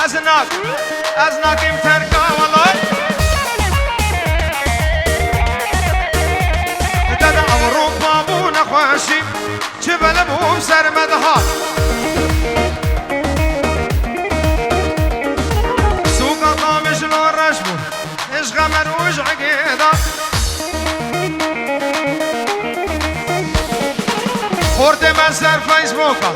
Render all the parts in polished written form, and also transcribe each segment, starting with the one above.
از ناکیم ترکا والله دادا اوروپا بو نخواشی چه بله بو سرمده ها سوقا قامش لو رشبو اش غمر وش عقيدا خورد من سر فیسبوکا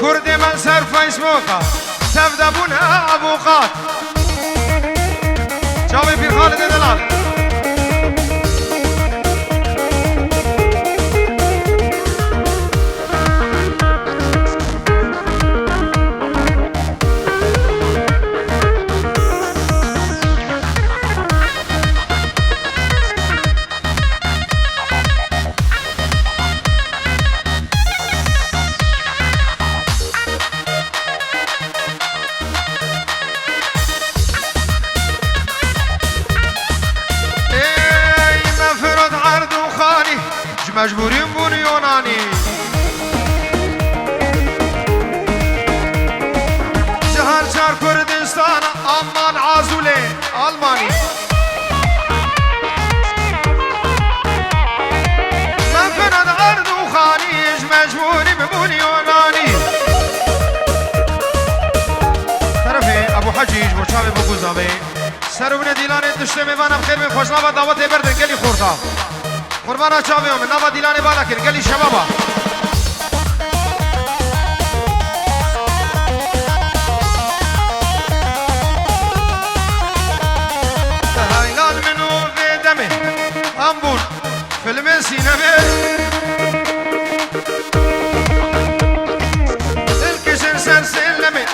کرد من سر فیسبوکا تفدبون ابوقات جاوی پیر خالد دلال مجبوریم بون یونانی جهان چار کردستان امان عازوله آلمانی من فرد عرض و خانیش مجبوریم بون یونانی طرف ابو حجیج مچاوی بگوزاوی سرون دیلان دشته میوانم خیر می خوشنام و دعوت بردن گلی خورتا قربانا چاوی هم نوا دیلانی بالا کن گلی شبابا هنگان منو بدمه همبون فیلم سینمه الکشن سر سلمه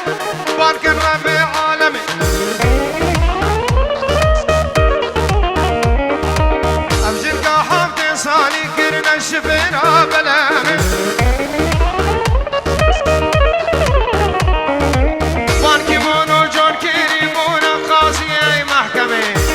بانکن رفع عالمه سالي كرنا الشفيرة بلامي بانكي مونو جون كيري مونا قاضي محكمة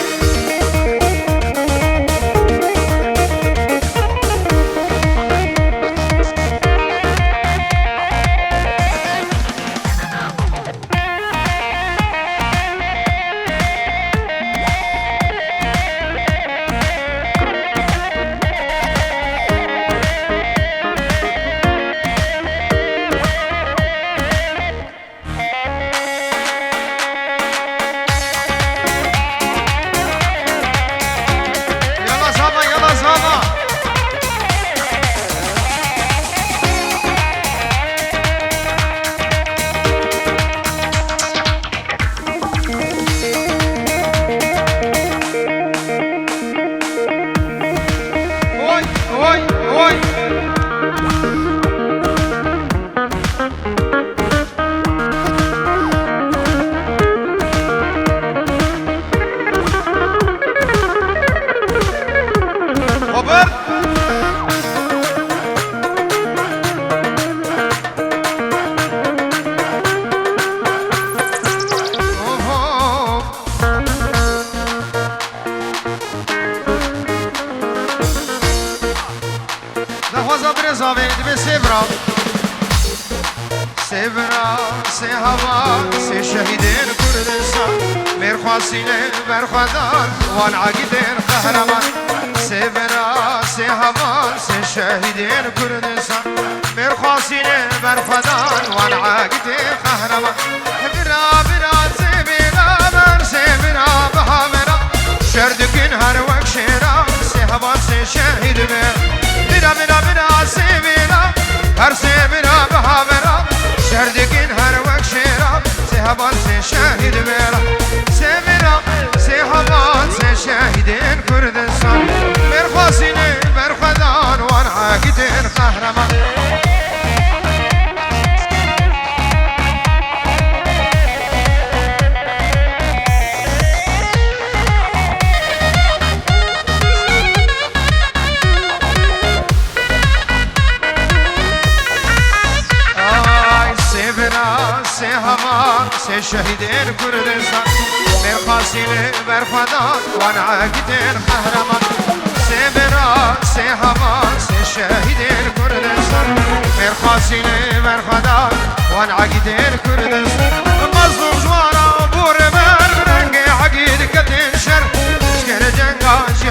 سه هوا سه شهیدین کردستان مرخواسینه برخوادان وان عقیدین قهرمان سه هوا سه شهیدین کردستان مرخواسینه برخوادان وان عقیدین قهرمان برا برا سبیرا بر سبیرا بهامرا شردکن هر وقت شیرا سه هوا سه شهید برا برا برا سبیرا هر سبیرا بهامرا شردکن هر وقت شیرا سه هوا سه شهید برا سبیرا سه هوا سه شهیدین کردستان مرخواسینه برخوادان وان عاقدین قهرمان سه شهیدین کردستان مرخواسینه برخوادان وان عاقدین قهرمان سه برا سه هوا سه شهیدین کردستان مرخواسینه برخوادان وان عاقدین کردستان مظلوم جوارا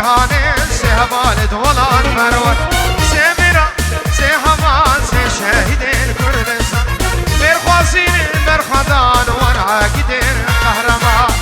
جهانه سهبال دولان مرور سمرا سهمان سشهيدين كردستان برخواسين برخدان ورعاقدين قهرمان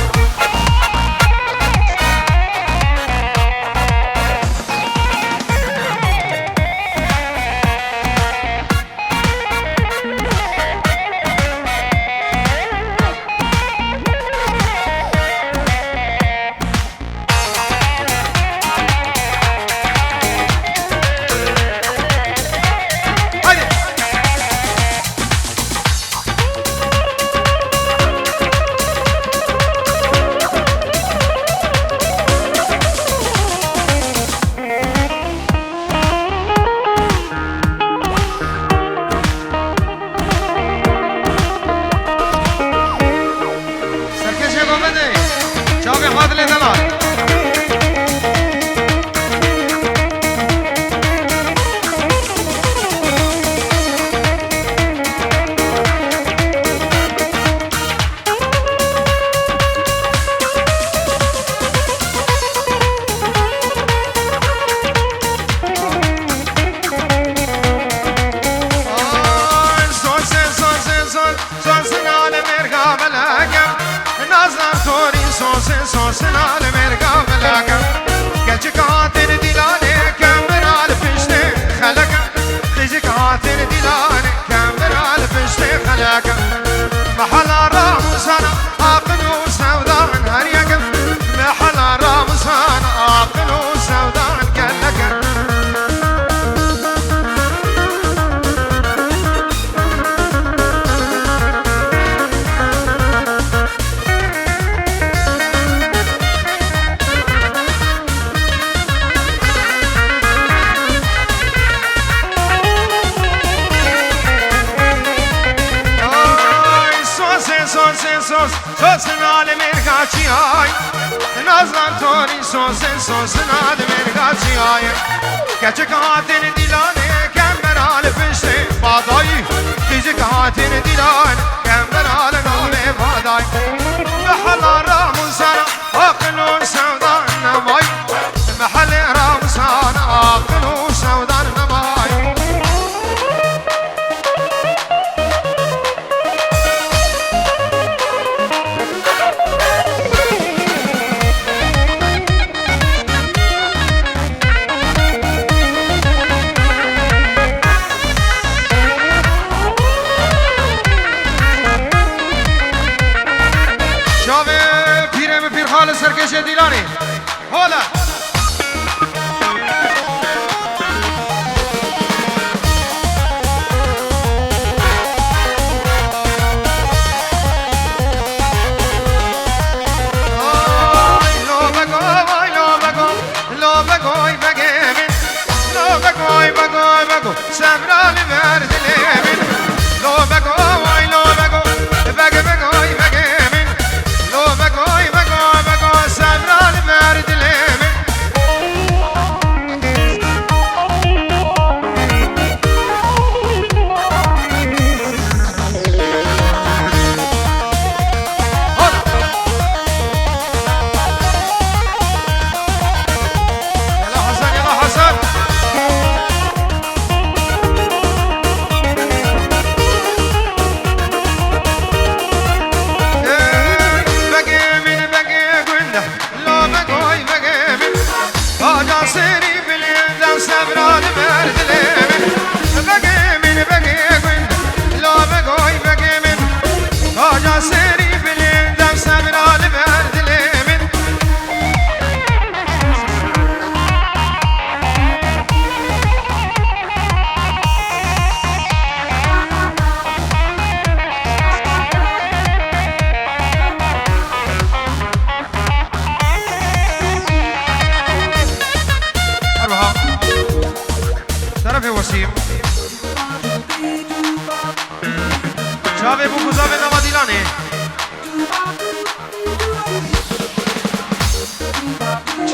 Çave bu kuzave navadilane.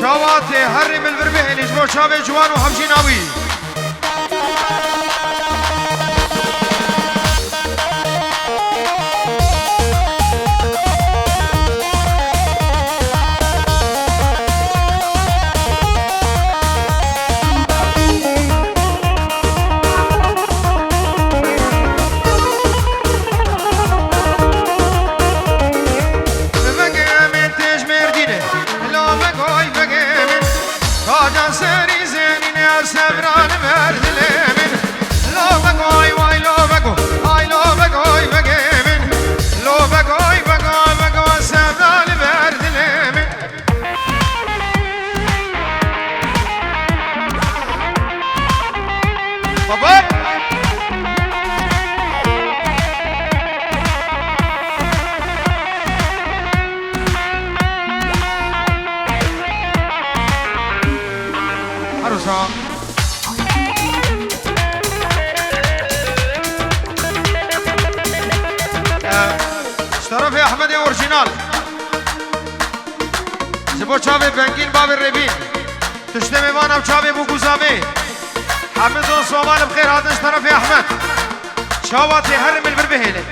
Çavate herri milverbe lijbo çave juan u hamjinawi. سران مردلمن لو بقوي واي لو بقو هاي لو بقوي بقيمن لو بقوي بقو سران مردلمن بابا عروسا اشترف يا احمد يا اورجينال زبو چاوه بنگین باب ربین تشتم وانا چاوه بو گوزاوه حمد و صومال بخير هذا اشترف يا احمد شاواتي هرم البربهيله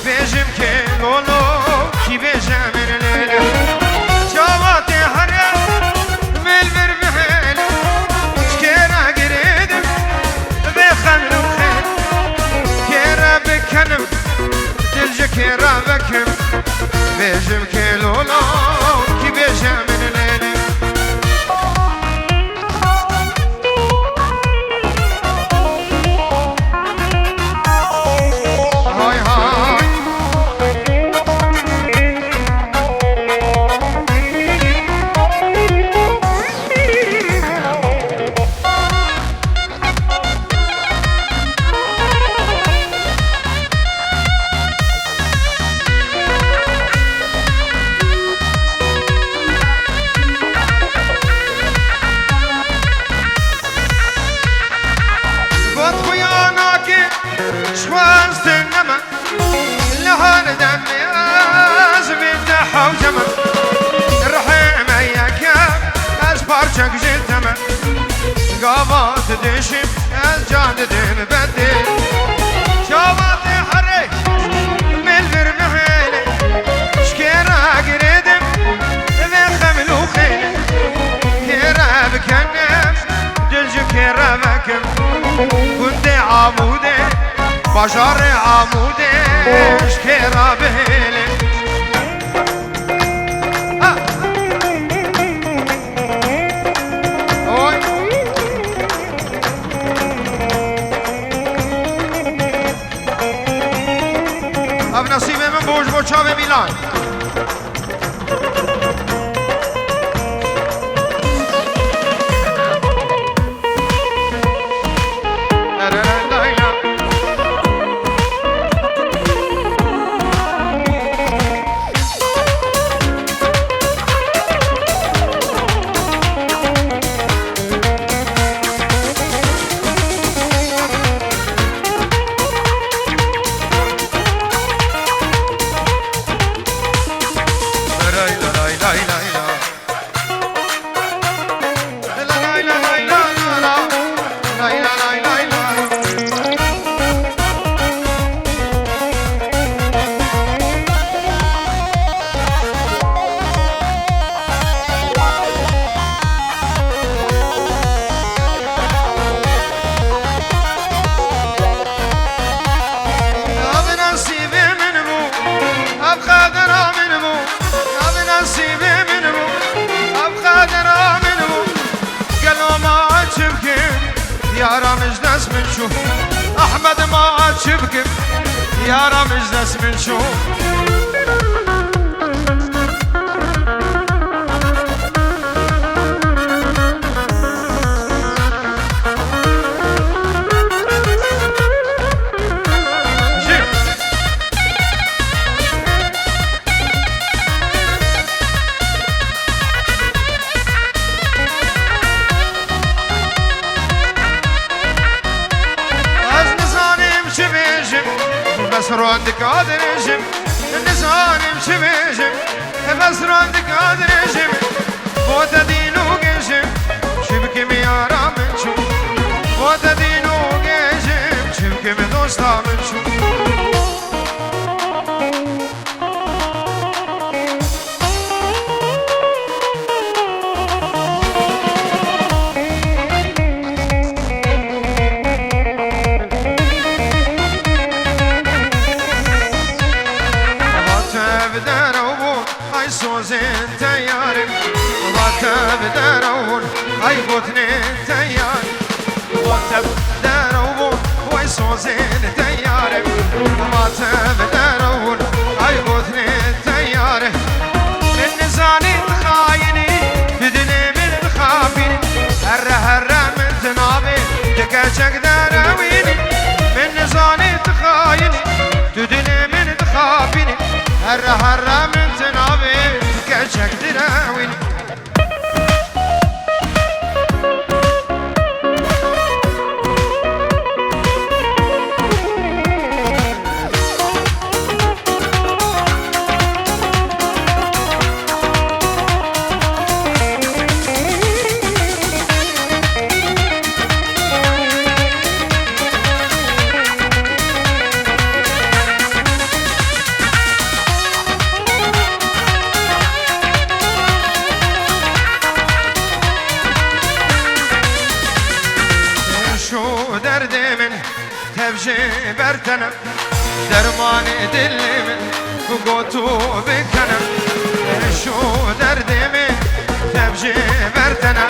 بيجم كيلولو كي بيجم الليلة جواتي هرم مل بربهل شكيرا قريدم بخملو خيل كيرا بكنم دلج كيرا بكم بيجم كيلولو كي بيجم الليلة قامت دشم از جان دل بدل شوات حري من برمحل شكيرا قريدم بخملو خيل كيرا بكنم دلج كيرا بكم كنت عمودي بشار عمودي شكيرا بهيلي نصیب من بوش بوچا به میلان يارا مجلس من شو احمد ما تشبكم يارا مجلس من شو بسران دكادرجم النسانم شبيجم بسران دكادرجم فوت دينو قنجم هاي بوتني تيار واتب دارون ويسوزين تيار واتب دارون هاي بوتني تيار من نزاني تخايني تدني من الخافين هرة من تنابي دكاشك داراويني من نزاني تخايني تدني من الخافين هرة من تنابي دكاشك داراويني تبجي برتنا درماني دلي من قوتو بكنا شو دردي من تبجي برتنا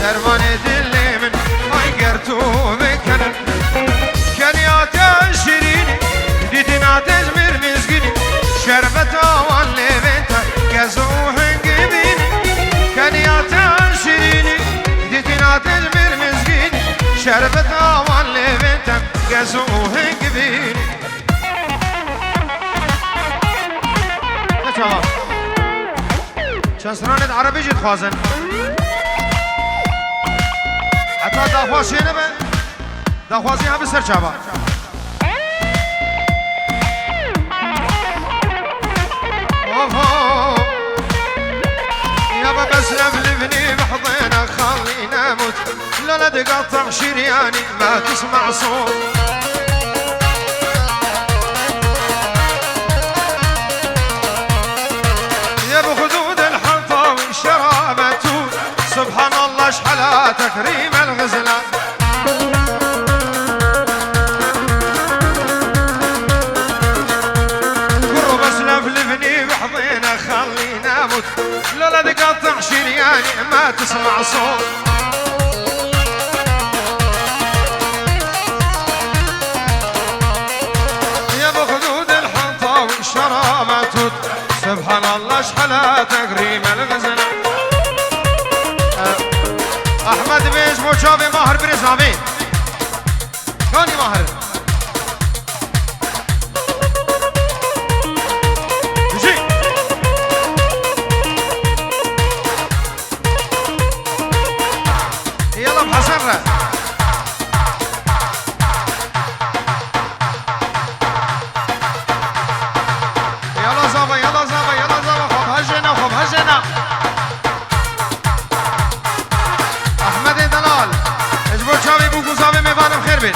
درماني دلي من هايقرتو بكنا كنيات شيريني ديتنا تزمر مزقيني شربتا واللي بنتا قزوهن قبيني كنيات شيريني ديتنا تزمر مزقيني شربتا واللي بنتا قزوهن قبيني شباب شسرانة عربي جد خوازن حتى دافواشي نبا دافوازي هم بسر شباب يابا بس لفلفني بحضينا خلينا موت لا تقطع شرياني ما تسمع صوت يا ابو خدود الحنطة والشرابة توت سبحان الله شحلا تكريم الغزلان كرو بس لفلفني بحضينا خلينا موت لا تقطع شرياني ما تسمع صوت شرابة سبحان الله شحلا تكريم الغزل احمد بيش موشابي ماهر برزامي كاني ماهر جي يلا بحسن ره احمد دلال اجبر شاوي بو گوزاوي میوانم خیر بید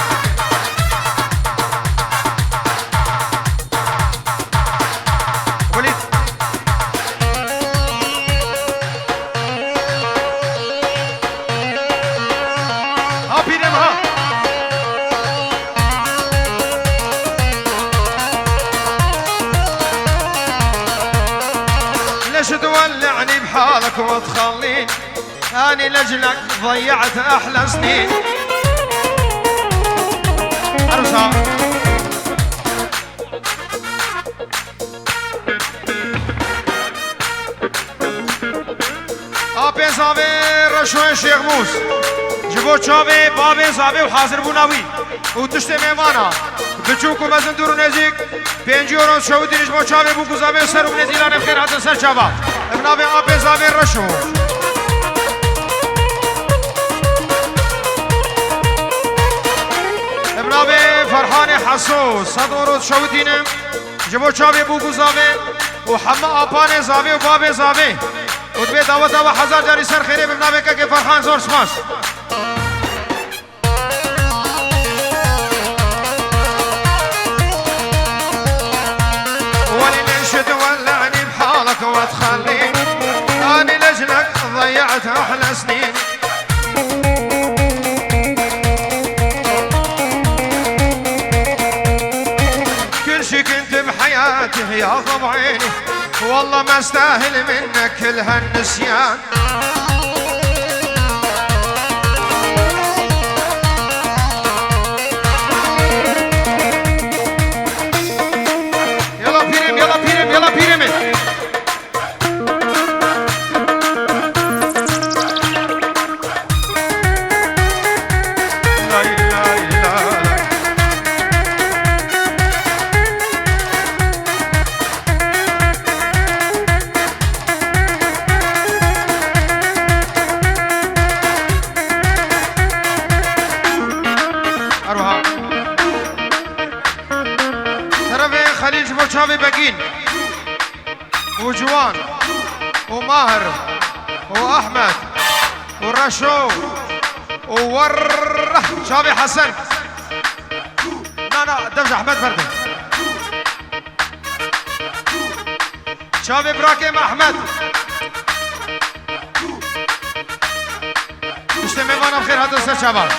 ولید ها پیرم ها ليش تولعني بحالك وتخليني أني لجلك ضيعت أحلى سنين أرسا أبي زاوي رشوين شيخ موس جبو تشاوي بابي زاوي وحاضر بوناوي وتشتي ميمانا بچوكو مزن دورو نزيك 5 يورو شو دينش بو تشاوي بو زاوي سر ونزيلان بخير هاتن سر شابا ابنابي أبي زاوي رشو ابنابي فرحاني حسوس صدورو شو دينم جبو تشاوي بو زاوي وحما أباني زاوي وبابي زاوي وتبي دعوة وحزار جاري سر خيري بابنابي كاكي فرحان زور سماس تولعني بحالك وتخليني أني لجلك ضيعت أحلى سنين كل شي كنت بحياتي يا ضبعيني والله ما استاهل منك كل هالنسيان جوان وماهر وأحمد ورشو ووره شابي حسن لا دمج أحمد فردي شابي إبراهيم أحمد مشتمي مانا بخير هذا السر شباب